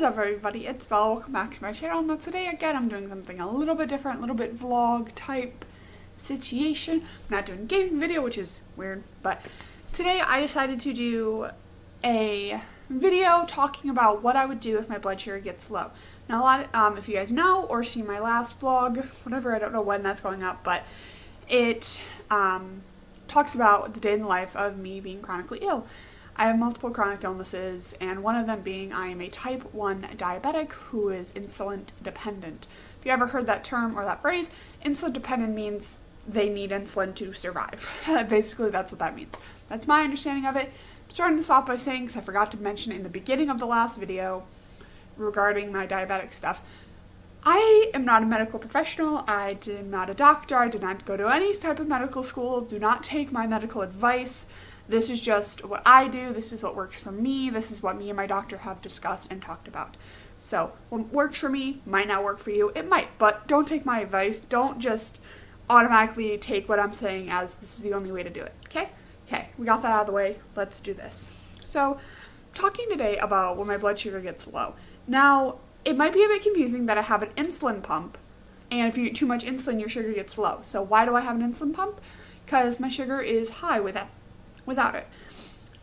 is up, everybody? It's Belle. Welcome back to my channel. Now today again I'm doing something a little bit different, a little bit vlog type situation. I'm not doing a gaming video, which is weird, but today I decided to do a video talking about what I would do if my blood sugar gets low. Now a lot if you guys know or see my last vlog, whatever, I don't know when that's going up, but it talks about the day in the life of me being chronically ill. I have multiple chronic illnesses, and one of them being I am a type 1 diabetic who is insulin dependent. If you ever heard that term or that phrase, insulin dependent means they need insulin to survive. Basically, that's what that means. That's my understanding of it. I'm starting this off by saying, because I forgot to mention it in the beginning of the last video regarding my diabetic stuff, I am not a medical professional. I am not a doctor. I did not go to any type of medical school. Do not take my medical advice. This is just what I do. This is what works for me. This is what me and my doctor have discussed and talked about. So what works for me might not work for you. It might, but don't take my advice. Don't just automatically take what I'm saying as this is the only way to do it. Okay? Okay, we got that out of the way. Let's do this. So, talking today about when my blood sugar gets low. Now, it might be a bit confusing that I have an insulin pump, and if you eat too much insulin, your sugar gets low. So why do I have an insulin pump? Because my sugar is high without it.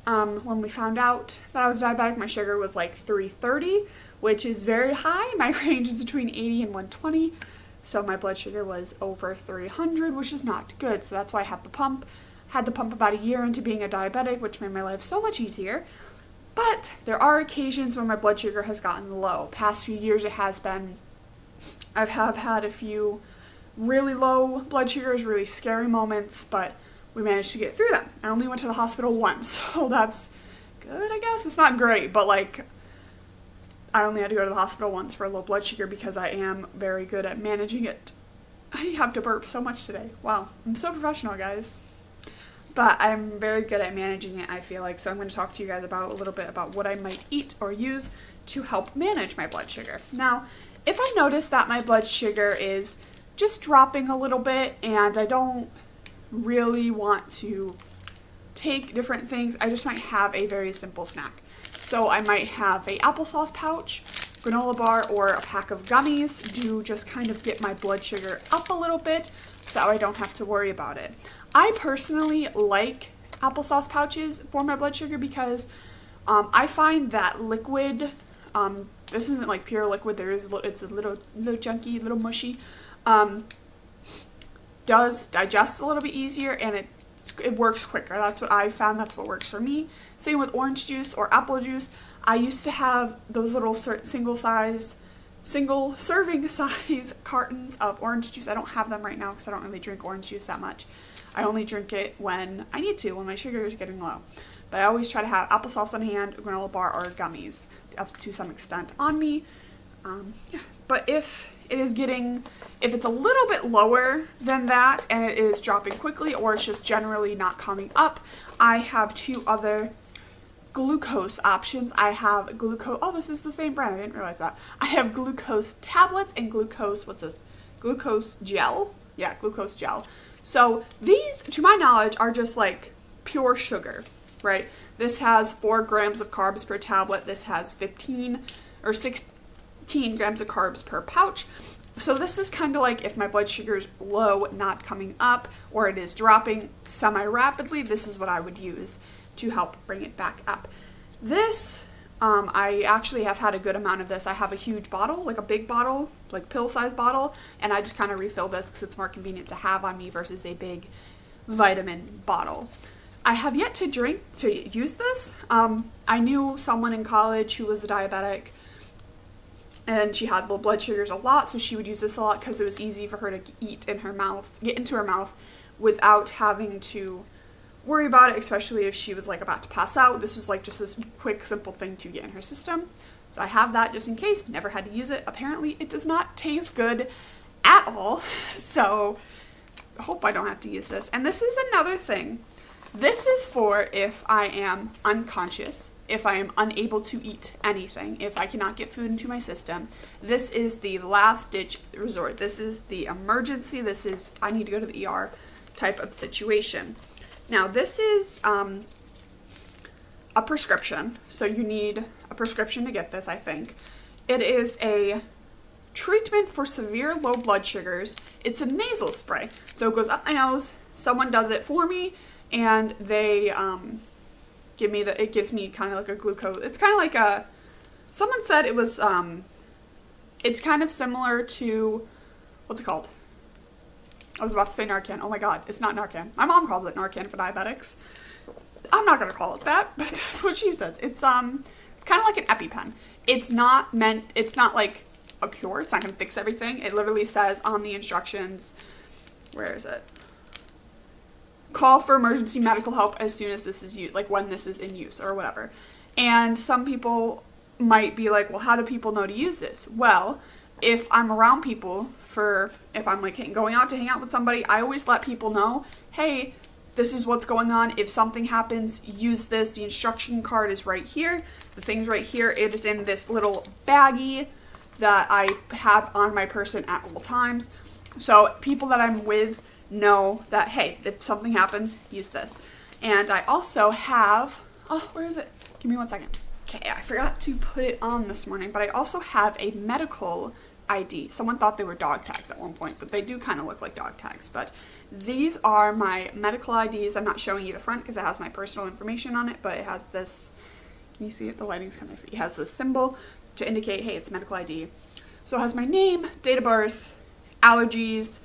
When we found out that I was diabetic, my sugar was like 330, which is very high. My range is between 80 and 120, so my blood sugar was over 300, which is not good. So that's why I have the pump. Had the pump about a year into being a diabetic, which made my life so much easier. But there are occasions when my blood sugar has gotten low. Past few years it has been. I have had a few really low blood sugars, really scary moments, but we managed to get through them. I only went to the hospital once, so that's good, I guess. It's not great, but like, I only had to go to the hospital once for a low blood sugar because I am very good at managing it. I have to burp so much today. Wow, I'm so professional, guys. But I'm very good at managing it, I feel like, so I'm going to talk to you guys about a little bit about what I might eat or use to help manage my blood sugar. Now, if I notice that my blood sugar is just dropping a little bit and I don't really want to take different things, I just might have a very simple snack. So I might have a applesauce pouch, granola bar, or a pack of gummies to just kind of get my blood sugar up a little bit so I don't have to worry about it. I personally like applesauce pouches for my blood sugar because I find that liquid, this isn't like pure liquid, it's a little chunky, little mushy, does digest a little bit easier, and it works quicker. That's what I found. That's what works for me. Same with orange juice or apple juice. I used to have those little single serving size cartons of orange juice. I don't have them right now because I don't really drink orange juice that much. I only drink it when I need to, when my sugar is getting low. But I always try to have applesauce on hand, a granola bar, or gummies to some extent on me. Yeah. But if it's a little bit lower than that and it is dropping quickly, or it's just generally not coming up, I have two other glucose options. I have oh, this is the same brand, I didn't realize that. I have glucose tablets and glucose gel. Yeah, glucose gel. So these, to my knowledge, are just like pure sugar, right? This has 4 grams of carbs per tablet. This has 15 or 16 grams of carbs per pouch. So this is kind of like if my blood sugar is low, not coming up, or it is dropping semi-rapidly, this is what I would use to help bring it back up. This, I actually have had a good amount of this. I have a huge bottle, like a big bottle, like pill-sized bottle, and I just kind of refill this because it's more convenient to have on me versus a big vitamin bottle. I have yet to use this. I knew someone in college who was a diabetic, and she had low blood sugars a lot, so she would use this a lot because it was easy for her to get into her mouth without having to worry about it, especially if she was like about to pass out. This was like just this quick, simple thing to get in her system. So I have that just in case. Never had to use it. Apparently it does not taste good at all. So I hope I don't have to use this. And this is another thing. This is for if I am unconscious, if I am unable to eat anything, if I cannot get food into my system. This is the last ditch resort. This is the emergency. This is I need to go to the ER type of situation. Now this is a prescription, so you need a prescription to get this, I think. It is a treatment for severe low blood sugars. It's a nasal spray. So it goes up my nose. Someone does it for me, and they it gives me kind of like a glucose. It's kind of like someone said it was, it's kind of similar to, what's it called? I was about to say Narcan. Oh my god, it's not Narcan. My mom calls it Narcan for diabetics. I'm not going to call it that, but that's what she says. It's kind of like an EpiPen. It's not like a cure. It's not going to fix everything. It literally says on the instructions, where is it? Call for emergency medical help as soon as this is used, like when this is in use or whatever. And some people might be like, well, how do people know to use this? Well, if I'm around people if I'm like going out to hang out with somebody, I always let people know, hey, this is what's going on. If something happens, use this. The instruction card is right here. The thing's right here. It is in this little baggie that I have on my person at all times. So people that I'm with know that, hey, if something happens, use this. And I also have, where is it? Give me 1 second. Okay, I forgot to put it on this morning, but I also have a medical ID. Someone thought they were dog tags at one point, but they do kind of look like dog tags. But these are my medical IDs. I'm not showing you the front because it has my personal information on it, but it has this, can you see it? The lighting's kind of, it has this symbol to indicate, hey, it's medical ID. So it has my name, date of birth, allergies,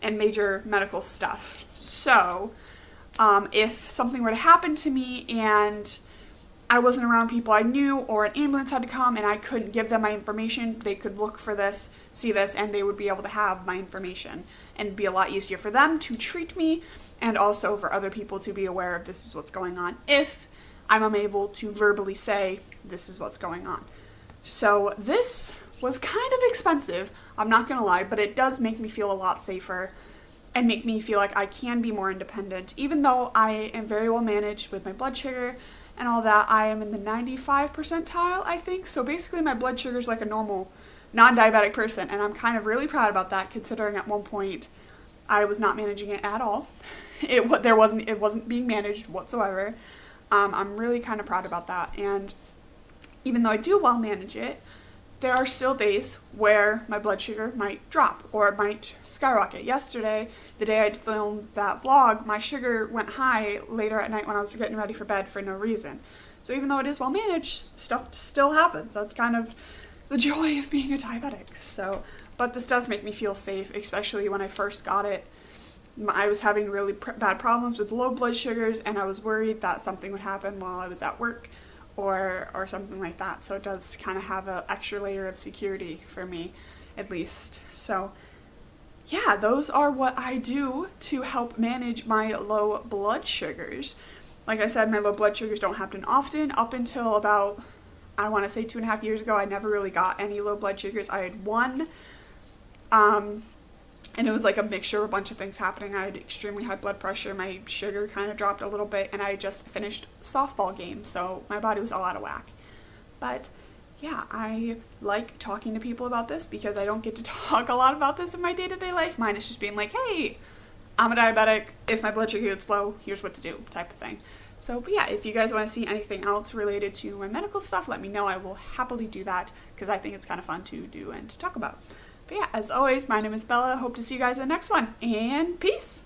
and major medical stuff. So if something were to happen to me and I wasn't around people I knew, or an ambulance had to come and I couldn't give them my information, they could look for this, see this, and they would be able to have my information. And it'd be a lot easier for them to treat me, and also for other people to be aware of this is what's going on if I'm unable to verbally say this is what's going on. So this was kind of expensive, I'm not gonna lie, but it does make me feel a lot safer and make me feel like I can be more independent. Even though I am very well managed with my blood sugar and all that, I am in the 95 percentile, I think. So basically my blood sugar is like a normal non-diabetic person, and I'm kind of really proud about that, considering at one point I was not managing it at all. It wasn't being managed whatsoever. I'm really kind of proud about that, and even though I do well manage it, there are still days where my blood sugar might drop or it might skyrocket. Yesterday, the day I filmed that vlog, my sugar went high later at night when I was getting ready for bed for no reason. So even though it is well managed, stuff still happens. That's kind of the joy of being a diabetic. So, but this does make me feel safe, especially when I first got it. I was having really bad problems with low blood sugars, and I was worried that something would happen while I was at work or something like that. So it does kind of have an extra layer of security for me, at least. So yeah, those are what I do to help manage my low blood sugars. Like I said, my low blood sugars don't happen often. Up until about, I want to say 2.5 years ago, I never really got any low blood sugars. I had one, and it was like a mixture of a bunch of things happening. I had extremely high blood pressure, my sugar kind of dropped a little bit, and I just finished softball game, so my body was all out of whack. But yeah, I like talking to people about this because I don't get to talk a lot about this in my day-to-day life. Mine is just being like, hey, I'm a diabetic. If my blood sugar gets low, here's what to do, type of thing. So, but yeah, if you guys want to see anything else related to my medical stuff, let me know. I will happily do that because I think it's kind of fun to do and to talk about. But yeah, as always, my name is Bella. Hope to see you guys in the next one, and peace!